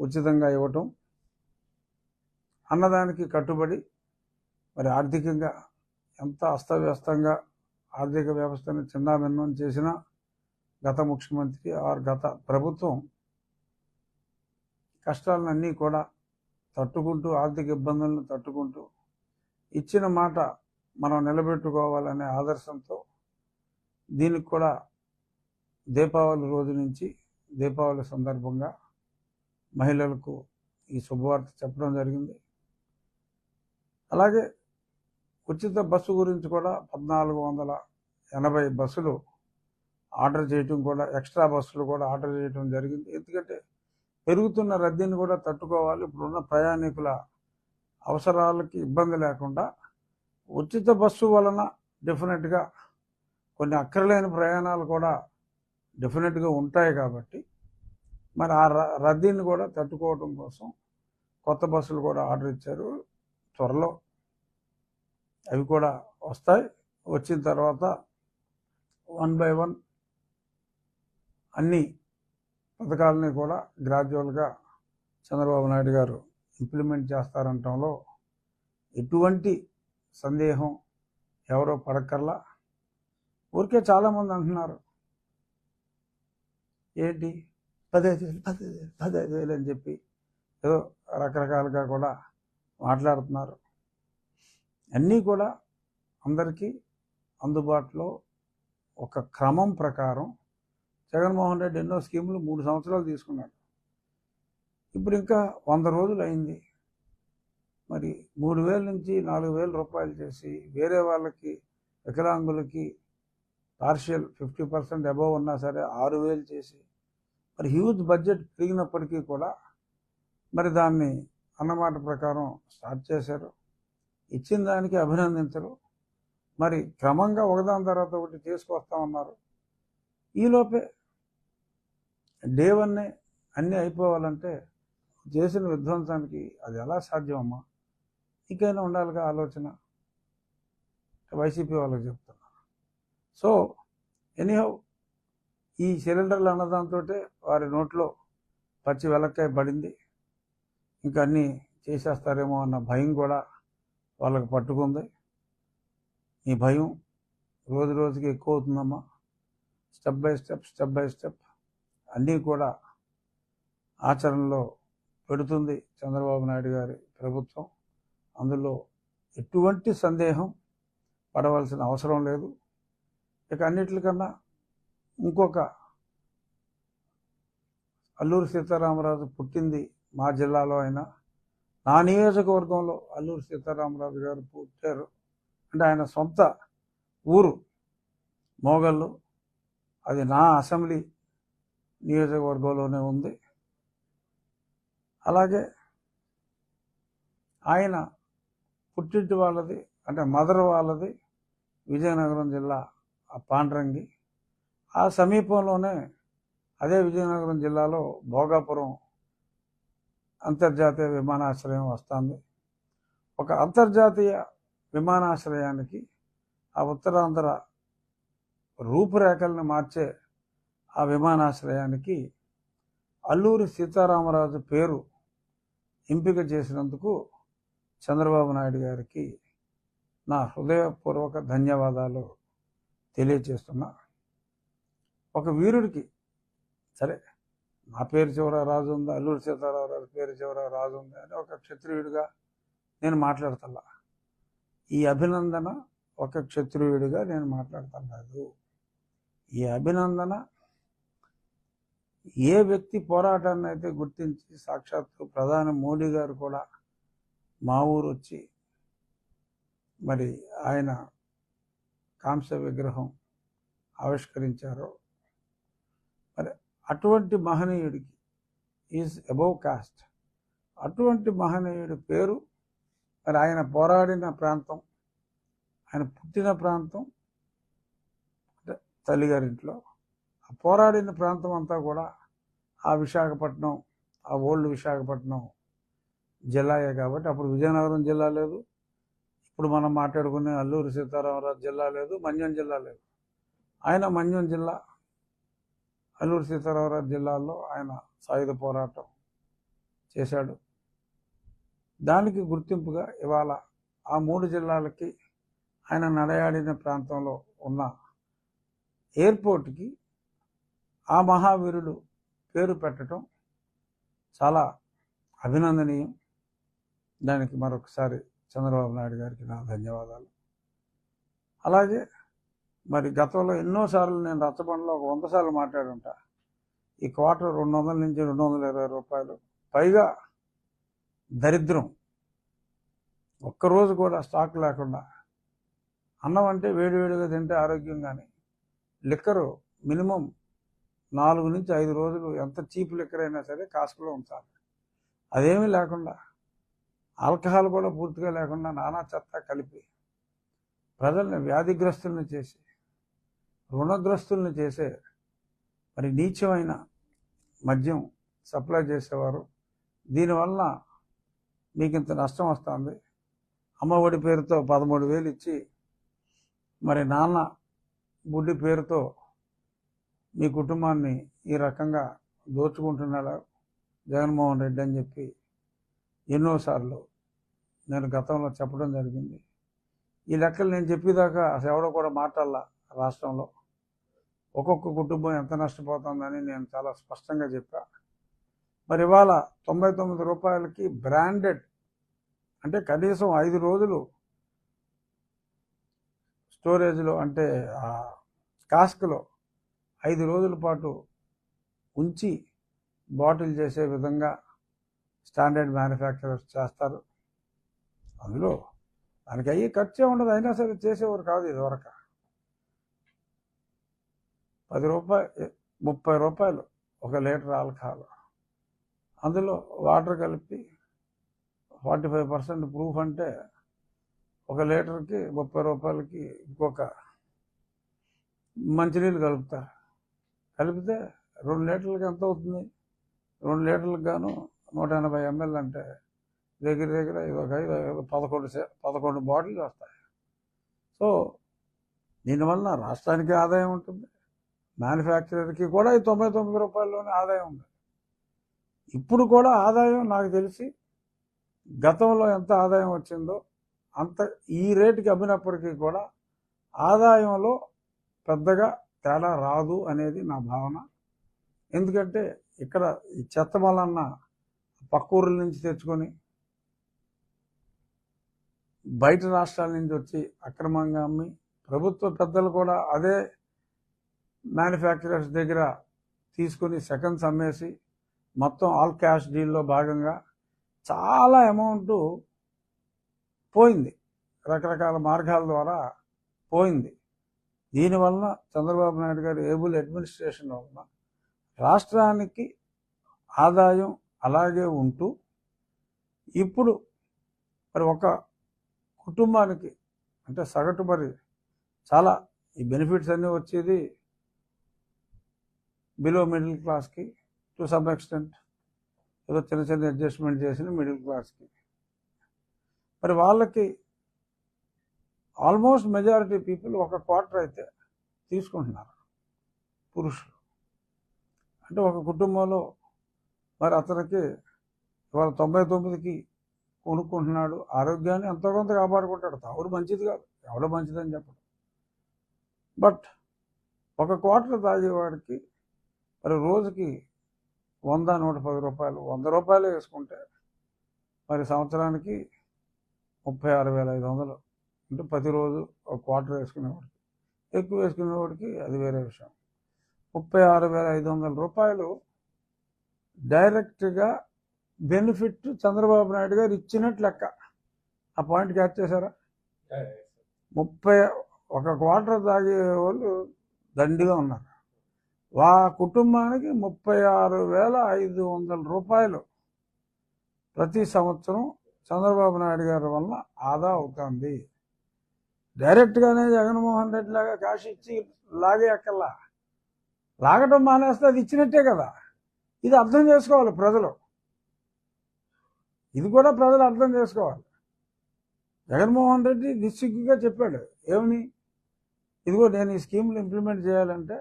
ఉచితంగా ఇవ్వటం, అన్నదానికి కట్టుబడి మరి ఆర్థికంగా ఎంత అస్తవ్యస్తంగా ఆర్థిక వ్యవస్థను చిన్నాభిన్నం చేసిన గత ముఖ్యమంత్రి గత ప్రభుత్వం కష్టాలన్నీ కూడా తట్టుకుంటూ, ఆర్థిక ఇబ్బందులను తట్టుకుంటూ ఇచ్చిన మాట మనం నిలబెట్టుకోవాలనే ఆదర్శంతో దీనికి కూడా దీపావళి రోజు నుంచి, దీపావళి సందర్భంగా మహిళలకు ఈ శుభవార్త చెప్పడం జరిగింది. అలాగే ఉచిత బస్సు గురించి కూడా 1480 బస్సులు ఆర్డర్ చేయటం కూడా, ఎక్స్ట్రా బస్సులు కూడా ఆర్డర్ చేయడం జరిగింది. ఎందుకంటే పెరుగుతున్న రద్దీని కూడా తట్టుకోవాలి. ఇప్పుడున్న ప్రయాణికుల అవసరాలకి ఇబ్బంది లేకుండా ఉచిత బస్సు వలన డెఫినెట్గా కొన్ని అక్కర్లేని ప్రయాణాలు కూడా డెఫినెట్గా ఉంటాయి. కాబట్టి మరి ఆ రద్దీని కూడా తట్టుకోవడం కోసం కొత్త బస్సులు కూడా ఆర్డర్ ఇచ్చారు. త్వరలో అవి కూడా వస్తాయి. వచ్చిన తర్వాత 1 by 1 అన్ని పథకాలని కూడా గ్రాడ్యువల్గా చంద్రబాబు నాయుడు గారు ఇంప్లిమెంట్ చేస్తారంటంలో ఎటువంటి సందేహం ఎవరో పడక్కర్లా. ఊరికే చాలామంది అంటున్నారు, ఏంటి 15,000 అని చెప్పి ఏదో రకరకాలుగా కూడా మాట్లాడుతున్నారు. అన్నీ కూడా అందరికీ అందుబాటులో ఒక క్రమం ప్రకారం జగన్మోహన్ రెడ్డి ఎన్నో స్కీములు 3 సంవత్సరాలు తీసుకున్నాడు. ఇప్పుడు ఇంకా 100 రోజులు అయింది. మరి 3,000 నుంచి 4,000 రూపాయలు చేసి వేరే వాళ్ళకి, వికలాంగులకి పార్షియల్ 50% అబోవ్ ఉన్నా సరే 6,000 చేసి మరి హ్యూజ్ బడ్జెట్ పెరిగినప్పటికీ కూడా మరి దాన్ని అన్నమాట ప్రకారం స్టార్ట్ చేశారు. ఇచ్చిన దానికి అభినందించరు. మరి క్రమంగా ఒకదాని తర్వాత ఒకటి తీసుకొస్తామన్నారు. ఈలోపే డే 1 అన్నీ అయిపోవాలంటే చేసిన విధ్వంసానికి అది ఎలా సాధ్యమమ్మా? ఇంకైనా ఉండాలిగా ఆలోచన. వైసీపీ వాళ్ళకి చెప్తున్నా. సో ఎనీహౌ ఈ సిలిండర్లు అన్నదాంతో వారి నోట్లో పచ్చి వెలక్కాయ పడింది. ఇంకా అన్నీ చేసేస్తారేమో అన్న భయం కూడా వాళ్ళకి పట్టుకుంది. ఈ భయం రోజు రోజుకి ఎక్కువ అవుతుందమ్మా. స్టెప్ బై స్టెప్ అన్నీ కూడా ఆచరణలో పెడుతుంది చంద్రబాబు నాయుడు గారి ప్రభుత్వం. అందులో ఎటువంటి సందేహం పడవలసిన అవసరం లేదు. ఇక అన్నిటికన్నా ఇంకొక అల్లూరి సీతారామరాజు పుట్టింది మా జిల్లాలో అయినా, నా నియోజకవర్గంలో అల్లూరి సీతారామరాజు గారు పుట్టారు. అంటే ఆయన సొంత ఊరు మోగళ్ళు. అది నా అసెంబ్లీ నియోజకవర్గంలోనే ఉంది. అలాగే ఆయన పుట్టింటి వాళ్ళది, అంటే మదర్ వాళ్ళది విజయనగరం జిల్లా పాండ్రంగి. ఆ సమీపంలోనే అదే విజయనగరం జిల్లాలో భోగాపురం అంతర్జాతీయ విమానాశ్రయం వస్తుంది. ఒక అంతర్జాతీయ విమానాశ్రయానికి, ఆ ఉత్తరాంధ్ర రూపురేఖలను మార్చే ఆ విమానాశ్రయానికి అల్లూరి సీతారామరాజు పేరు ఎంపిక చేసినందుకు చంద్రబాబు నాయుడు గారికి నా హృదయపూర్వక ధన్యవాదాలు తెలియజేస్తున్నా. ఒక వీరుడికి, సరే నా పేరు చివర రాజు ఉంది, అల్లూరి సీతారామరాజు పేరు చివర రాజు ఉంది అని ఒక క్షత్రియుడిగా నేను మాట్లాడతల్లా. ఈ అభినందన ఒక క్షత్రియుడిగా నేను మాట్లాడతలేదు. ఈ అభినందన ఏ వ్యక్తి పోరాటాన్ని అయితే గుర్తించి సాక్షాత్తు ప్రధాని మోడీ గారు కూడా మా ఊరు వచ్చి మరి ఆయన కాంస్య విగ్రహం ఆవిష్కరించారో, మరి అటువంటి మహనీయుడికి, ఈజ్ అబౌవ్ కాస్ట్, అటువంటి మహనీయుడి పేరు, మరి ఆయన పోరాడిన ప్రాంతం, ఆయన పుట్టిన ప్రాంతం అంటే తల్లిగారింట్లో, ఆ పోరాడిన ప్రాంతం అంతా కూడా ఆ విశాఖపట్నం, ఆ ఓల్డ్ విశాఖపట్నం జిల్లాయే. కాబట్టి అప్పుడు విజయనగరం జిల్లా లేదు, ఇప్పుడు మనం మాట్లాడుకునే అల్లూరి సీతారామరాజు జిల్లా లేదు, మన్యం జిల్లా లేదు. ఆయన మన్యం జిల్లా, అల్లూరి సీతారామరాజు జిల్లాలో ఆయన సాయుధ పోరాటం చేశాడు. దానికి గుర్తింపుగా ఇవాళ ఆ 3 జిల్లాలకి ఆయన నడయాడిన ప్రాంతంలో ఉన్న ఎయిర్పోర్ట్కి ఆ మహావీరుడు పేరు పెట్టడం చాలా అభినందనీయం. దానికి మరొకసారి చంద్రబాబు నాయుడు గారికి నా ధన్యవాదాలు. అలాగే మరి గతంలో ఎన్నోసార్లు నేను రచ్చబండలో 100 సార్లు మాట్లాడుంటా. ఈ క్వార్టర్ 200 నుంచి 220 రూపాయలు పైగా దరిద్రం. ఒక్కరోజు కూడా స్టాక్ లేకుండా, అన్నం అంటే వేడివేడిగా తింటే ఆరోగ్యం, కానీ లిక్కరు మినిమం 4 నుంచి 5 రోజులు ఎంత చీప్ లిక్కర్ అయినా సరే కాస్ట్లో ఉంచాలి. అదేమీ లేకుండా, ఆల్కహాల్ కూడా పూర్తిగా లేకుండా నానా చెత్త కలిపి ప్రజల్ని వ్యాధిగ్రస్తుల్ని చేసి రుణగ్రస్తుల్ని చేసే మరి నీచమైన మద్యం సప్లై చేసేవారు. దీనివల్ల మీకు ఇంత నష్టం వస్తుంది. అమ్మఒడి పేరుతో 13,000 ఇచ్చి మరి నాన్న బుడ్డి పేరుతో మీ కుటుంబాన్ని ఈ రకంగా దోచుకుంటున్నాడు జగన్మోహన్ రెడ్డి అని చెప్పి ఎన్నోసార్లు నేను గతంలో చెప్పడం జరిగింది. ఈ లెక్కలు నేను చెప్పేదాకా అసలు ఎవడో కూడా మాట్లాడాల. రాష్ట్రంలో ఒక్కొక్క కుటుంబం ఎంత నష్టపోతుందని నేను చాలా స్పష్టంగా చెప్పా. మరి ఇవాళ 99 రూపాయలకి బ్రాండెడ్ అంటే కనీసం 5 రోజులు స్టోరేజ్లో అంటే కాస్క్లో 5 రోజుల పాటు ఉంచి బాటిల్ చేసే విధంగా స్టాండర్డ్ మ్యానుఫ్యాక్చరర్స్ చేస్తారు. అందులో దానికి అయ్యే ఖర్చే ఉండదు, అయినా సరే చేసేవారు కాదు. ఇదివరకు 30 రూపాయలు 1 లీటర్ ఆల్కహాల్, అందులో వాటర్ కలిపి 45% ప్రూఫ్ అంటే 1 లీటర్కి 30 రూపాయలకి ఇంకొక మంచినీళ్ళు కలుపుతారు. కలిపితే 2 లీటర్లకి ఎంత అవుతుంది? 2 లీటర్లకు గాను 180 ml అంటే దగ్గర 11 బాటిల్ వస్తాయి. సో దీనివల్ల రాష్ట్రానికి ఆదాయం ఉంటుంది, మ్యానుఫ్యాక్చరర్కి కూడా ఈ 99 రూపాయల్లోనే ఆదాయం ఉంది. ఇప్పుడు కూడా ఆదాయం నాకు తెలిసి గతంలో ఎంత ఆదాయం వచ్చిందో అంత ఈ రేటుకి అమ్మినప్పటికీ కూడా ఆదాయంలో పెద్దగా తేడా రాదు అనేది నా భావన. ఎందుకంటే ఇక్కడ ఈ చెత్త వలన పక్క ఊర్ల నుంచి తెచ్చుకొని బయట రాష్ట్రాల నుంచి వచ్చి అక్రమంగా అమ్మి, ప్రభుత్వ పెద్దలు కూడా అదే మ్యానుఫ్యాక్చరర్స్ దగ్గర తీసుకుని సెకండ్స్ అమ్మేసి మొత్తం ఆల్ క్యాష్ డీల్లో భాగంగా చాలా అమౌంట్ పోయింది, రకరకాల మార్గాల ద్వారా పోయింది. దీనివల్ల చంద్రబాబు నాయుడు గారి ఏబుల్ అడ్మినిస్ట్రేషన్ వలన రాష్ట్రానికి ఆదాయం అలాగే ఉంటూ ఇప్పుడు మరి ఒక కుటుంబానికి అంటే సగటు మరి చాలా ఈ బెనిఫిట్స్ అన్నీ వచ్చేది బిలో మిడిల్ క్లాస్కి, టు సమ్ ఎక్స్టెంట్ ఏదో చిన్న చిన్న అడ్జస్ట్మెంట్ చేసిన మిడిల్ క్లాస్కి. మరి వాళ్ళకి ఆల్మోస్ట్ మెజారిటీ పీపుల్ 1 క్వార్టర్ అయితే తీసుకుంటున్నారు పురుషులు. అంటే ఒక కుటుంబంలో మరి అతనికి ఇవాళ 99కి కొనుక్కుంటున్నాడు. ఆరోగ్యాన్ని ఎంతో కొంత కాపాడుకుంటాడు. తాగుడు మంచిది కాదు, ఎవడో మంచిదని చెప్పడం. బట్ 1 క్వార్టర్ తాగేవాడికి మరి రోజుకి 100, 110 రూపాయలు, 100 రూపాయలు వేసుకుంటే మరి సంవత్సరానికి 36,500. అంటే ప్రతిరోజు 1 క్వార్టర్ వేసుకునేవాడికి, ఎక్కువ వేసుకునేవాడికి అది వేరే విషయం. 36,500 రూపాయలు డైరెక్ట్గా బెనిఫిట్ చంద్రబాబు నాయుడు గారు ఇచ్చినట్టు లెక్క. ఆ పాయింట్ క్యాచ్ చేశారా? 1 క్వార్టర్ తాగే వాళ్ళు దండిగా ఉన్నారు. కుటుంబానికి 36,500 రూపాయలు ప్రతి సంవత్సరం చంద్రబాబు నాయుడు గారి వల్ల ఆదా అవుతుంది. డైరెక్ట్గానే జగన్మోహన్ రెడ్డి లాగా క్యాష్ ఇచ్చి లాగే అక్కల్లా లాగటం మానేస్తే అది ఇచ్చినట్టే కదా. ఇది అర్థం చేసుకోవాలి ప్రజలు, ఇది కూడా ప్రజలు అర్థం చేసుకోవాలి. జగన్మోహన్ రెడ్డి నిశ్చిగ్గుగా చెప్పాడు ఏమని, ఇదిగో నేను ఈ స్కీమ్లు ఇంప్లిమెంట్ చేయాలంటే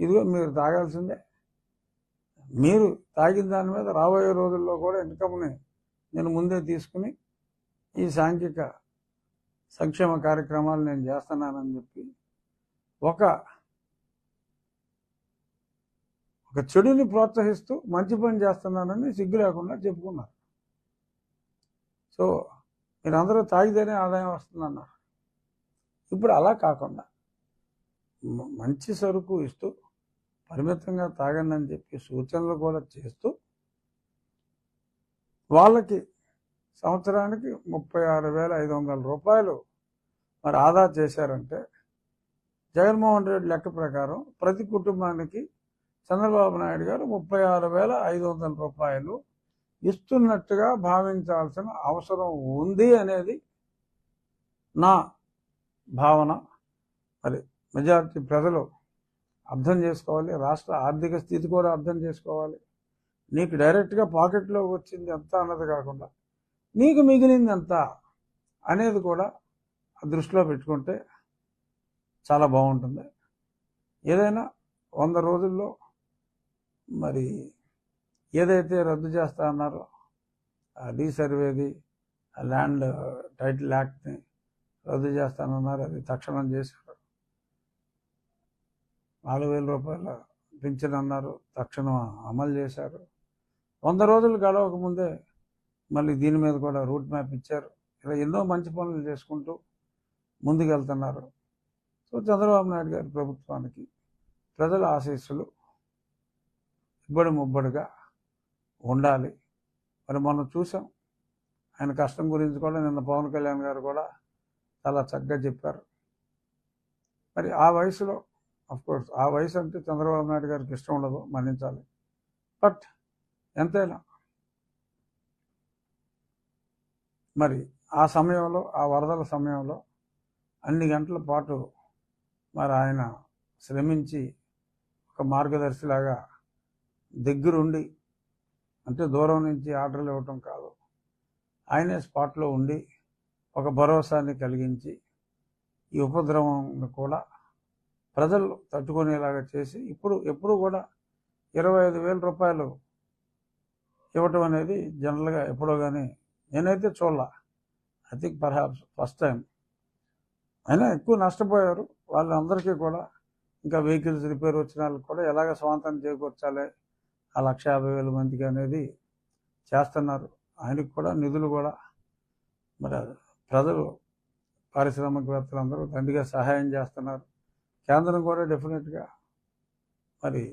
ఇదిగో మీరు తాగాల్సిందే, మీరు తాగిన దాని మీద రాబోయే రోజుల్లో కూడా ఇన్కమ్ని నేను ముందే తీసుకుని ఈ సాంఘిక సంక్షేమ కార్యక్రమాలు నేను చేస్తున్నానని చెప్పి ఒక చెడుని ప్రోత్సహిస్తూ మంచి పని చేస్తున్నానని సిగ్గు లేకుండా చెప్పుకున్నారు. సో మీరందరూ తాగితేనే ఆదాయం వస్తుందన్నారు. ఇప్పుడు అలా కాకుండా మంచి సరుకు ఇస్తూ పరిమితంగా తాగండి అని చెప్పి సూచనలు కూడా చేస్తూ వాళ్ళకి సంవత్సరానికి 36,500 రూపాయలు మరి ఆదా చేశారంటే జగన్మోహన్ రెడ్డి లెక్క ప్రకారం ప్రతి కుటుంబానికి చంద్రబాబు నాయుడు గారు 36,500 రూపాయలు ఇస్తున్నట్టుగా భావించాల్సిన అవసరం ఉంది అనేది నా భావన. మరి మెజారిటీ ప్రజలు అర్థం చేసుకోవాలి, రాష్ట్ర ఆర్థిక స్థితి కూడా అర్థం చేసుకోవాలి. నీకు డైరెక్ట్గా పాకెట్లో వచ్చింది ఎంత అన్నది కాకుండా నీకు మిగిలింది ఎంత అనేది కూడా దృష్టిలో పెట్టుకుంటే చాలా బాగుంటుంది. ఏదైనా 100 రోజుల్లో మరి ఏదైతే రద్దు చేస్తా అన్నారో రీసర్వేది ల్యాండ్ టైటిల్ యాక్ట్ని రద్దు చేస్తానన్నారు, అది తక్షణం చేశారు. 4,000 రూపాయల పింఛన్ అన్నారు, తక్షణం అమలు చేశారు. 100 రోజులు గడవక ముందే మళ్ళీ దీని మీద కూడా రూట్ మ్యాప్ ఇచ్చారు. ఇలా ఎన్నో మంచి పనులు చేసుకుంటూ ముందుకెళ్తున్నారు. సో చంద్రబాబు నాయుడు గారి ప్రభుత్వానికి ప్రజల ఆశీస్సులు ఇబ్బడి ముబ్బడిగా ఉండాలి. మరి మనం చూసాం ఆయన కష్టం గురించి కూడా నిన్న పవన్ కళ్యాణ్ గారు కూడా చాలా చక్కగా చెప్పారు. మరి ఆ వయసులో అఫ్కోర్స్ ఆ వయసు అంటే చంద్రబాబు నాయుడు గారికి ఇష్టం ఉండదు, మన్నించాలి. బట్ ఎంతైనా మరి ఆ సమయంలో ఆ వరదల సమయంలో అన్ని గంటల పాటు మరి ఆయన శ్రమించి ఒక మార్గదర్శిలాగా దగ్గరుండి, అంటే దూరం నుంచి ఆర్డర్లు ఇవ్వటం కాదు, ఆయనే స్పాట్లో ఉండి ఒక భరోసాని కలిగించి ఈ ఉపద్రవం కూడా ప్రజలు తట్టుకునేలాగా చేసి ఎప్పుడు కూడా 25,000 రూపాయలు ఇవ్వటం అనేది జనరల్గా ఎప్పుడో కానీ నేనైతే చూడలా. I think perhaps first time. అయినా ఎక్కువ నష్టపోయారు వాళ్ళందరికీ కూడా. ఇంకా వెహికల్స్ రిపేర్ వచ్చిన వాళ్ళకి కూడా ఎలాగ స్వాంతం చేకూర్చాలి ఆ 150,000 మందికి అనేది చేస్తున్నారు. ఆయనకు కూడా నిధులు కూడా మరి ప్రజలు పారిశ్రామికవేత్తలందరూ దండిగా సహాయం చేస్తున్నారు. కేంద్రం కూడా డెఫినెట్గా మరి